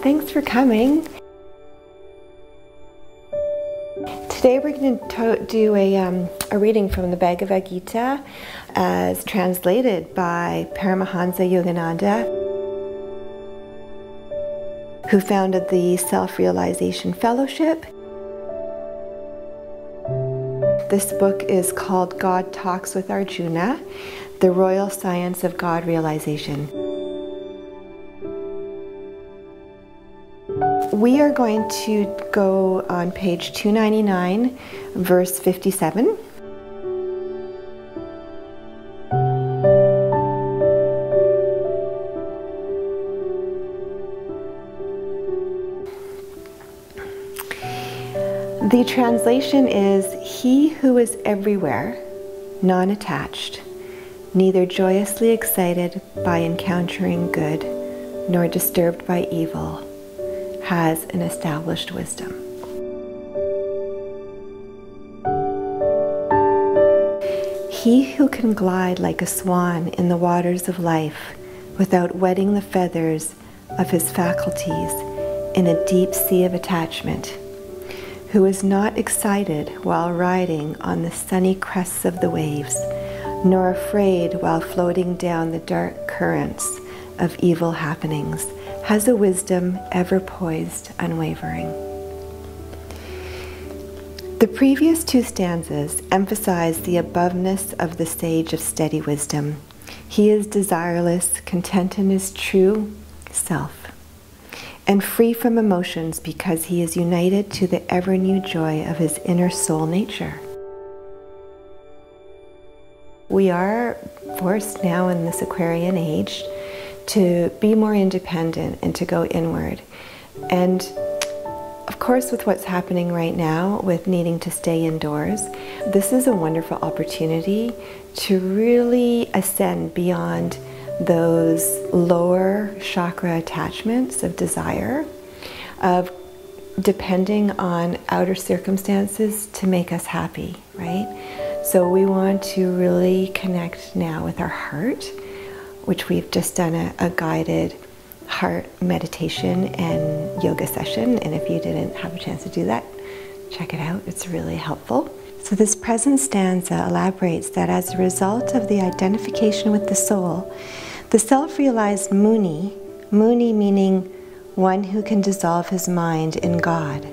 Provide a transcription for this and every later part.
Thanks for coming. Today we're going to do a reading from the Bhagavad Gita as translated by Paramahansa Yogananda, who founded the Self-Realization Fellowship. This book is called God Talks with Arjuna, The Royal Science of God Realization. We are going to go on page 299, verse 57. The translation is, "He who is everywhere, non-attached, neither joyously excited by encountering good, nor disturbed by evil, has an established wisdom." He who can glide like a swan in the waters of life without wetting the feathers of his faculties in a deep sea of attachment, who is not excited while riding on the sunny crests of the waves, nor afraid while floating down the dark currents of evil happenings, has a wisdom ever poised, unwavering. The previous two stanzas emphasize the aboveness of the sage of steady wisdom. He is desireless, content in his true self, and free from emotions because he is united to the ever-new joy of his inner soul nature. We are forced now in this Aquarian age to be more independent and to go inward. And of course, with what's happening right now, with needing to stay indoors, this is a wonderful opportunity to really ascend beyond those lower chakra attachments of desire, of depending on outer circumstances to make us happy, right? So we want to really connect now with our heart, which we've just done a guided heart meditation and yoga session. And if you didn't have a chance to do that, check it out. It's really helpful. So this present stanza elaborates that as a result of the identification with the soul, the self-realized Muni meaning one who can dissolve his mind in God,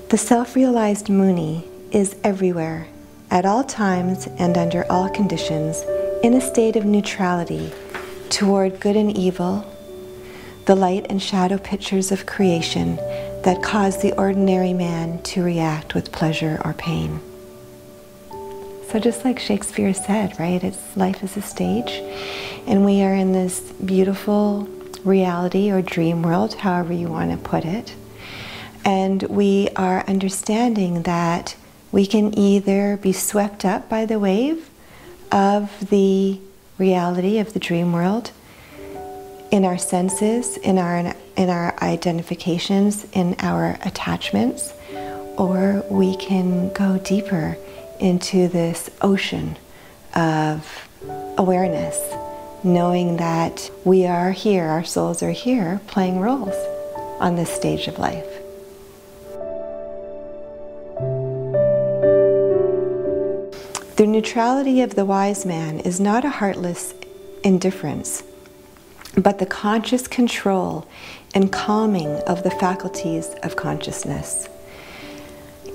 the self-realized Muni is everywhere, at all times and under all conditions, in a state of neutrality toward good and evil, the light and shadow pictures of creation that cause the ordinary man to react with pleasure or pain. So just like Shakespeare said, right, life is a stage, and we are in this beautiful reality or dream world, however you want to put it. And we are understanding that we can either be swept up by the wave of the reality of the dream world, in our senses, in our identifications, in our attachments, or we can go deeper into this ocean of awareness, knowing that we are here, our souls are here, playing roles on this stage of life. The neutrality of the wise man is not a heartless indifference, but the conscious control and calming of the faculties of consciousness.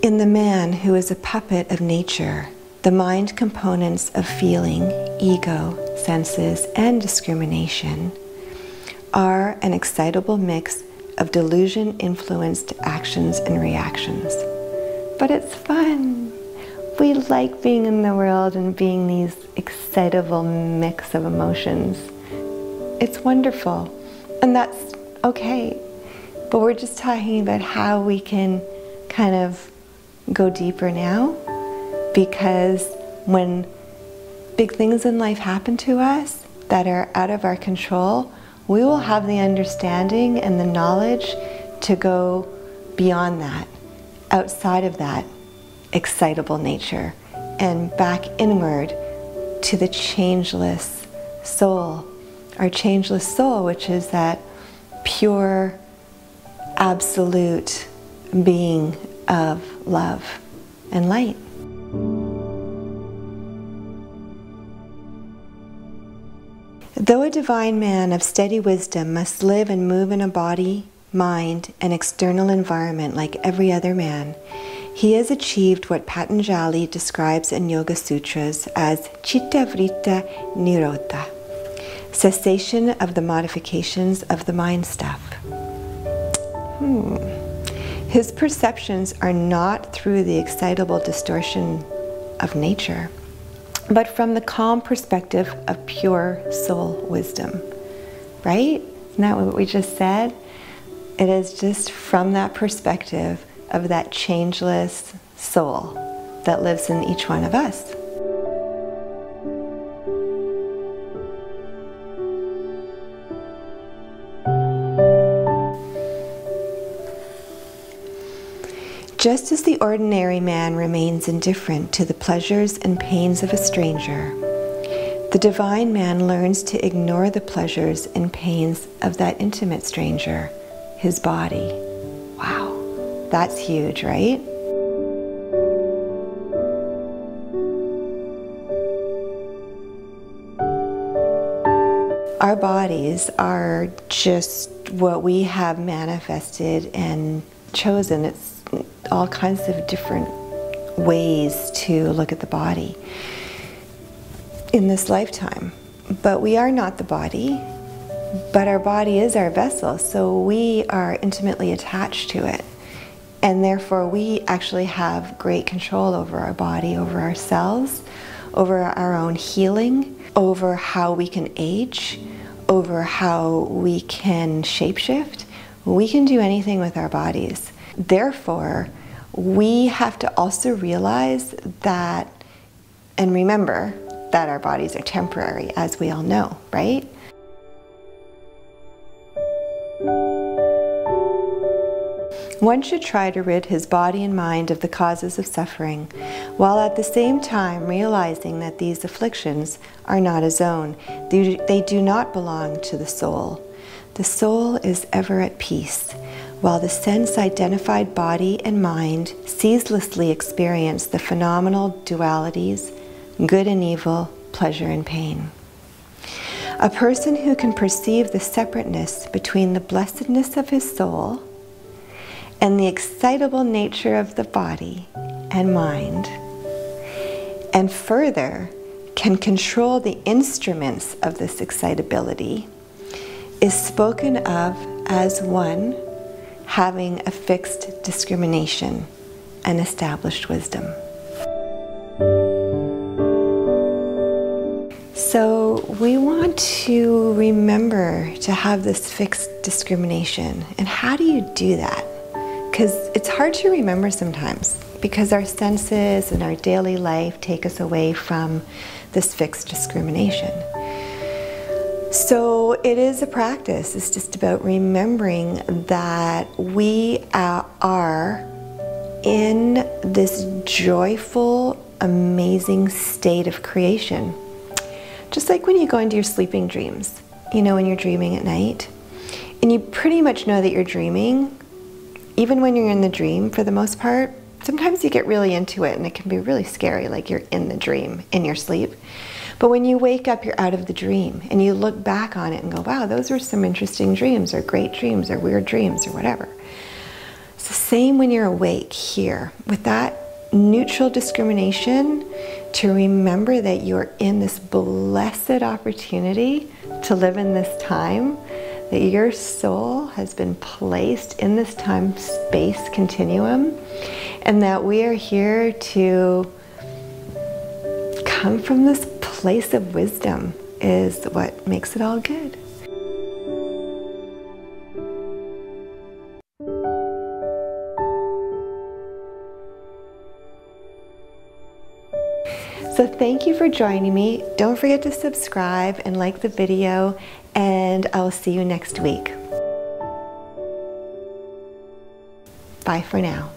In the man who is a puppet of nature, the mind components of feeling, ego, senses, and discrimination are an excitable mix of delusion-influenced actions and reactions. But it's fun. We like being in the world and being these excitable mix of emotions. It's wonderful, and that's okay. But we're just talking about how we can kind of go deeper now, because when big things in life happen to us that are out of our control, we will have the understanding and the knowledge to go beyond that outside of that excitable nature and back inward to the changeless soul. Our changeless soul, which is that pure, absolute being of love and light. Though a divine man of steady wisdom must live and move in a body, mind, and external environment like every other man, he has achieved what Patanjali describes in Yoga Sutras as Chitta Vritta Nirodha, cessation of the modifications of the mind stuff. His perceptions are not through the excitable distortion of nature, but from the calm perspective of pure soul wisdom. Right? Isn't that what we just said? It is just from that perspective of that changeless soul that lives in each one of us. Just as the ordinary man remains indifferent to the pleasures and pains of a stranger, the divine man learns to ignore the pleasures and pains of that intimate stranger, his body. Wow, that's huge, right? Our bodies are just what we have manifested and chosen. It's all kinds of different ways to look at the body in this lifetime. But we are not the body, but our body is our vessel, so we are intimately attached to it. And therefore we actually have great control over our body, over ourselves, over our own healing, over how we can age, over how we can shapeshift. We can do anything with our bodies. Therefore, we have to also realize that, and remember that our bodies are temporary, as we all know, right? One should try to rid his body and mind of the causes of suffering, while at the same time realizing that these afflictions are not his own. They do not belong to the soul. The soul is ever at peace, while the sense-identified body and mind ceaselessly experience the phenomenal dualities, good and evil, pleasure and pain. A person who can perceive the separateness between the blessedness of his soul and the excitable nature of the body and mind, and further can control the instruments of this excitability, is spoken of as one having a fixed discrimination and established wisdom. So we want to remember to have this fixed discrimination. And how do you do that? Because it's hard to remember sometimes, because our senses and our daily life take us away from this fixed discrimination. So it is a practice. It's just about remembering that we are in this joyful, amazing state of creation. Just like when you go into your sleeping dreams, you know, when you're dreaming at night, and you pretty much know that you're dreaming, even when you're in the dream for the most part. Sometimes you get really into it and it can be really scary, like you're in the dream, in your sleep. But when you wake up, you're out of the dream and you look back on it and go, wow, those were some interesting dreams, or great dreams, or weird dreams, or whatever. It's the same when you're awake here, with that neutral discrimination, to remember that you're in this blessed opportunity to live in this time, that your soul has been placed in this time-space continuum, and that we are here to come from this place of wisdom is what makes it all good. So thank you for joining me. Don't forget to subscribe and like the video, and I will see you next week. Bye for now.